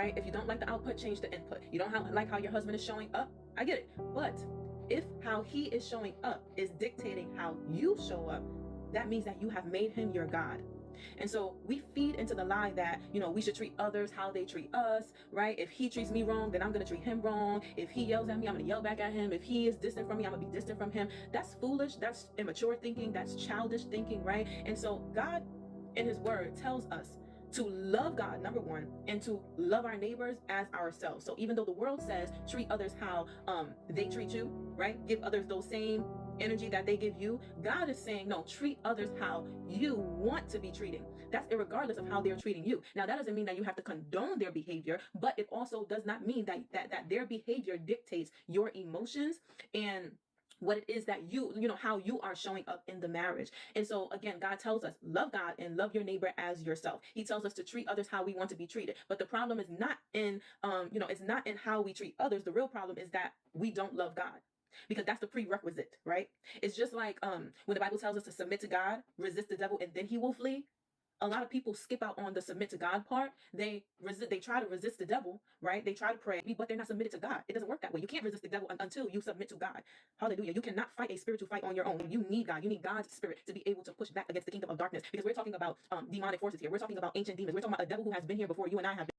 right? If you don't like the output, change the input. You don't like how your husband is showing up, I get it. But if how he is showing up is dictating how you show up, that means that you have made him your God. And so we feed into the lie that, we should treat others how they treat us, right? If he treats me wrong, then I'm going to treat him wrong. If he yells at me, I'm going to yell back at him. If he is distant from me, I'm going to be distant from him. That's foolish. That's immature thinking. That's childish thinking, right? And so God in his word tells us to love God, number one, and to love our neighbors as ourselves. So even though the world says treat others how they treat you, right? Give others those same energy that they give you, God is saying, no, treat others how you want to be treated. That's irregardless of how they're treating you. Now, that doesn't mean that you have to condone their behavior, but it also does not mean that their behavior dictates your emotions and what it is that how you are showing up in the marriage. And so again, God tells us, love God and love your neighbor as yourself. He tells us to treat others how we want to be treated. But the problem is not in, it's not in how we treat others. The real problem is that we don't love God. Because that's the prerequisite, right? It's just like when the Bible tells us to submit to God, resist the devil, and then he will flee. A lot of people skip out on the submit to God part. They try to resist the devil, right? They try to pray, but they're not submitted to God. It doesn't work that way. You can't resist the devil until you submit to God. Hallelujah. You cannot fight a spiritual fight on your own. You need God. You need God's spirit to be able to push back against the kingdom of darkness. Because we're talking about demonic forces here. We're talking about ancient demons. We're talking about a devil who has been here before you and I have been.